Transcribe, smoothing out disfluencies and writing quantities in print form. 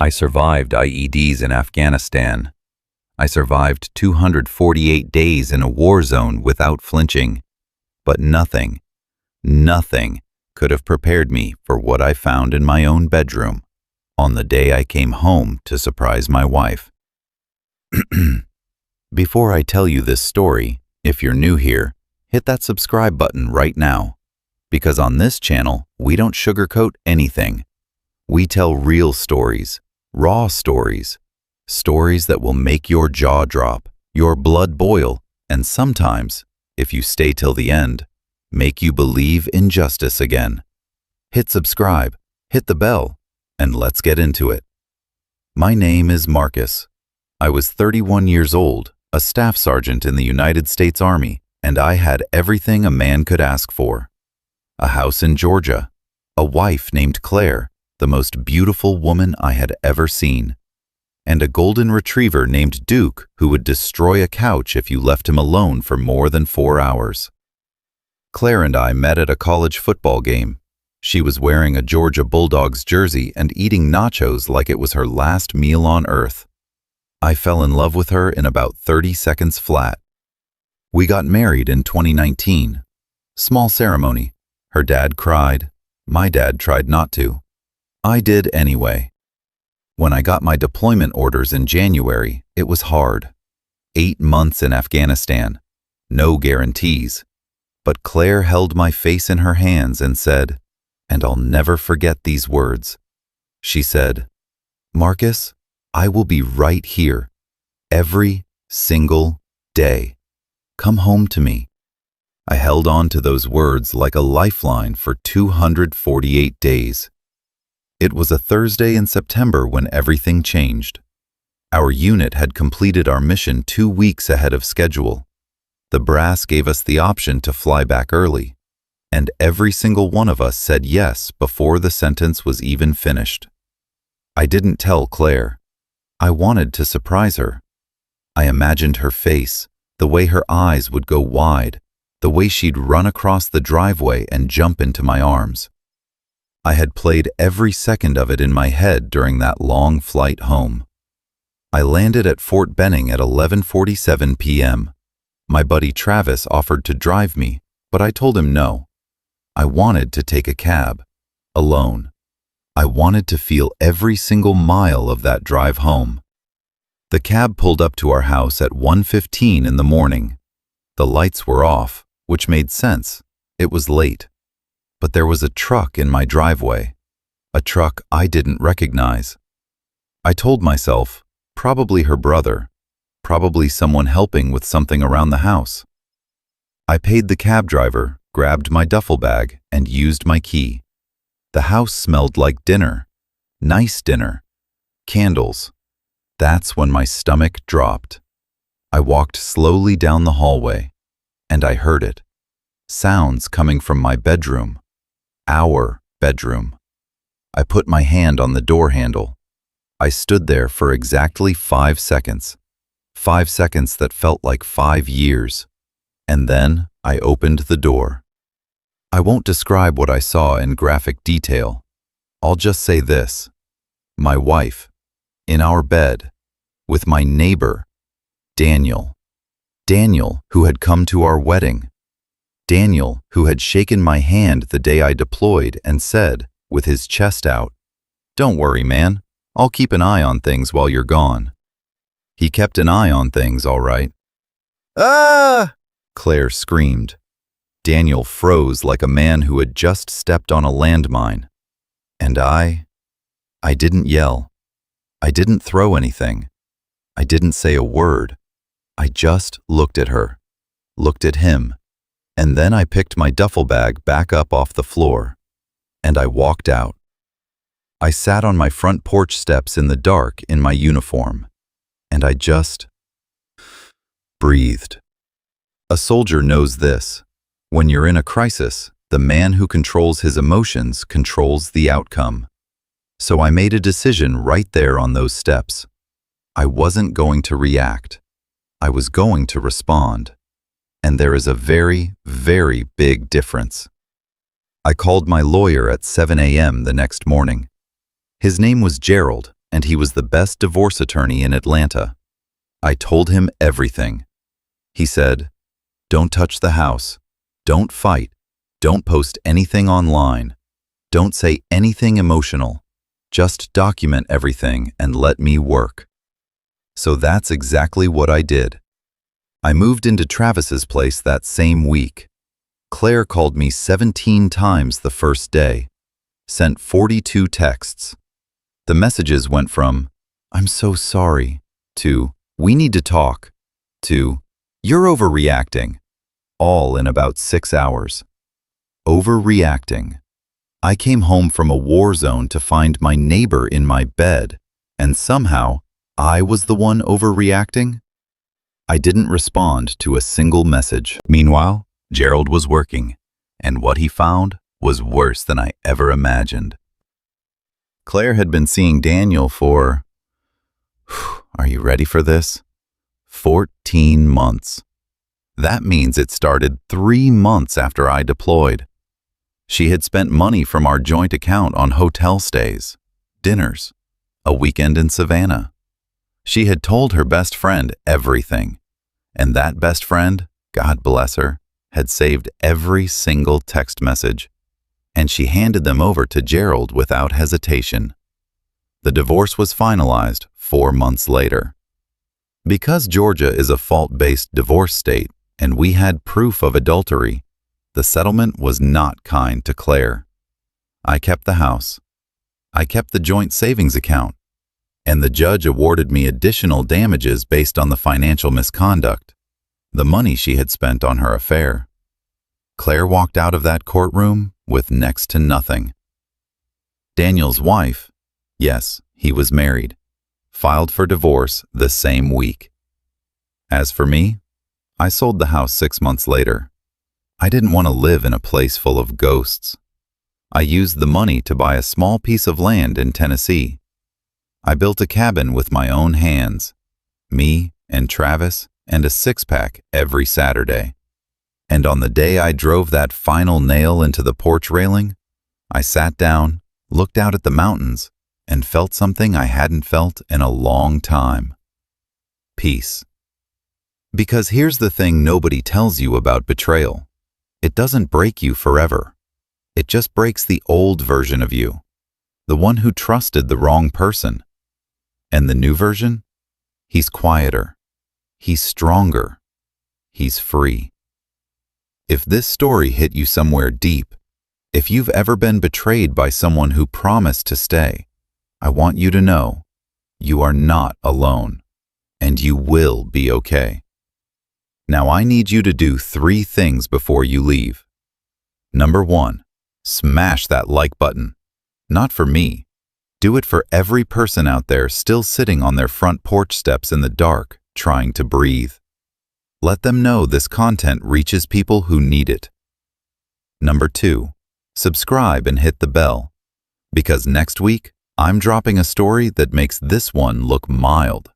I survived IEDs in Afghanistan. I survived 248 days in a war zone without flinching. But nothing could have prepared me for what I found in my own bedroom on the day I came home to surprise my wife. Before I tell you this story, if you're new here, hit that subscribe button right now, because on this channel, we don't sugarcoat anything. We tell real stories, raw stories, stories that will make your jaw drop, your blood boil, and sometimes, if you stay till the end, make you believe in justice again. Hit subscribe, hit the bell, and let's get into it. My name is Marcus. I was 31 years old, a staff sergeant in the United States Army, and I had everything a man could ask for. A house in Georgia, a wife named Claire, the most beautiful woman I had ever seen, and a golden retriever named Duke who would destroy a couch if you left him alone for more than 4 hours. Claire and I met at a college football game. She was wearing a Georgia Bulldogs jersey and eating nachos like it was her last meal on earth. I fell in love with her in about 30 seconds flat. We got married in 2019. Small ceremony. Her dad cried. My dad tried not to. I did anyway. When I got my deployment orders in January, it was hard. 8 months in Afghanistan. No guarantees. But Claire held my face in her hands and said, and I'll never forget these words. She said, "Marcus, I will be right here, every single day. Come home to me." I held on to those words like a lifeline for 248 days. It was a Thursday in September when everything changed. Our unit had completed our mission 2 weeks ahead of schedule. The brass gave us the option to fly back early, and every single one of us said yes before the sentence was even finished. I didn't tell Claire. I wanted to surprise her. I imagined her face, the way her eyes would go wide, the way she'd run across the driveway and jump into my arms. I had played every second of it in my head during that long flight home. I landed at Fort Benning at 11:47 p.m. My buddy Travis offered to drive me, but I told him no. I wanted to take a cab, alone. I wanted to feel every single mile of that drive home. The cab pulled up to our house at 1:15 in the morning. The lights were off, which made sense. It was late. But there was a truck in my driveway, a truck I didn't recognize. I told myself, probably her brother, probably someone helping with something around the house. I paid the cab driver, grabbed my duffel bag, and used my key. The house smelled like dinner, nice dinner, candles. That's when my stomach dropped. I walked slowly down the hallway, and I heard it. Sounds coming from my bedroom. Our bedroom. I put my hand on the door handle. I stood there for exactly 5 seconds. 5 seconds that felt like 5 years. And then I opened the door. I won't describe what I saw in graphic detail. I'll just say this. My wife, in our bed, with my neighbor, Daniel. Daniel, who had come to our wedding. Daniel, who had shaken my hand the day I deployed and said, with his chest out, "Don't worry, man. I'll keep an eye on things while you're gone." He kept an eye on things, all right. "Ah!" Claire screamed. Daniel froze like a man who had just stepped on a landmine. And I didn't yell. I didn't throw anything. I didn't say a word. I just looked at her, looked at him. And then I picked my duffel bag back up off the floor, and I walked out. I sat on my front porch steps in the dark in my uniform, and I just breathed. A soldier knows this. When you're in a crisis, the man who controls his emotions controls the outcome. So I made a decision right there on those steps. I wasn't going to react. I was going to respond. And there is a very, very big difference. I called my lawyer at 7 a.m. the next morning. His name was Gerald, and he was the best divorce attorney in Atlanta. I told him everything. He said, "Don't touch the house. Don't fight. Don't post anything online. Don't say anything emotional. Just document everything and let me work." So that's exactly what I did. I moved into Travis's place that same week. Claire called me 17 times the first day, sent 42 texts. The messages went from, "I'm so sorry," to, "We need to talk," to, "You're overreacting," all in about 6 hours. Overreacting. I came home from a war zone to find my neighbor in my bed, and somehow I was the one overreacting? I didn't respond to a single message. Meanwhile, Gerald was working, and what he found was worse than I ever imagined. Claire had been seeing Daniel for, are you ready for this? 14 months. That means it started 3 months after I deployed. She had spent money from our joint account on hotel stays, dinners, a weekend in Savannah. She had told her best friend everything, and that best friend, God bless her, had saved every single text message, and she handed them over to Gerald without hesitation. The divorce was finalized 4 months later. Because Georgia is a fault-based divorce state, and we had proof of adultery, the settlement was not kind to Claire. I kept the house. I kept the joint savings account, and the judge awarded me additional damages based on the financial misconduct, the money she had spent on her affair. Claire walked out of that courtroom with next to nothing. Daniel's wife, yes, he was married, filed for divorce the same week. As for me, I sold the house 6 months later. I didn't want to live in a place full of ghosts. I used the money to buy a small piece of land in Tennessee. I built a cabin with my own hands, me and Travis, and a 6-pack every Saturday. And on the day I drove that final nail into the porch railing, I sat down, looked out at the mountains, and felt something I hadn't felt in a long time. Peace. Because here's the thing nobody tells you about betrayal. It doesn't break you forever. It just breaks the old version of you, the one who trusted the wrong person. And the new version? He's quieter. He's stronger. He's free. If this story hit you somewhere deep, if you've ever been betrayed by someone who promised to stay, I want you to know you are not alone, and you will be okay. Now I need you to do 3 things before you leave. Number 1, smash that like button. Not for me. Do it for every person out there still sitting on their front porch steps in the dark, trying to breathe. Let them know this content reaches people who need it. Number 2, subscribe and hit the bell, because next week, I'm dropping a story that makes this one look mild.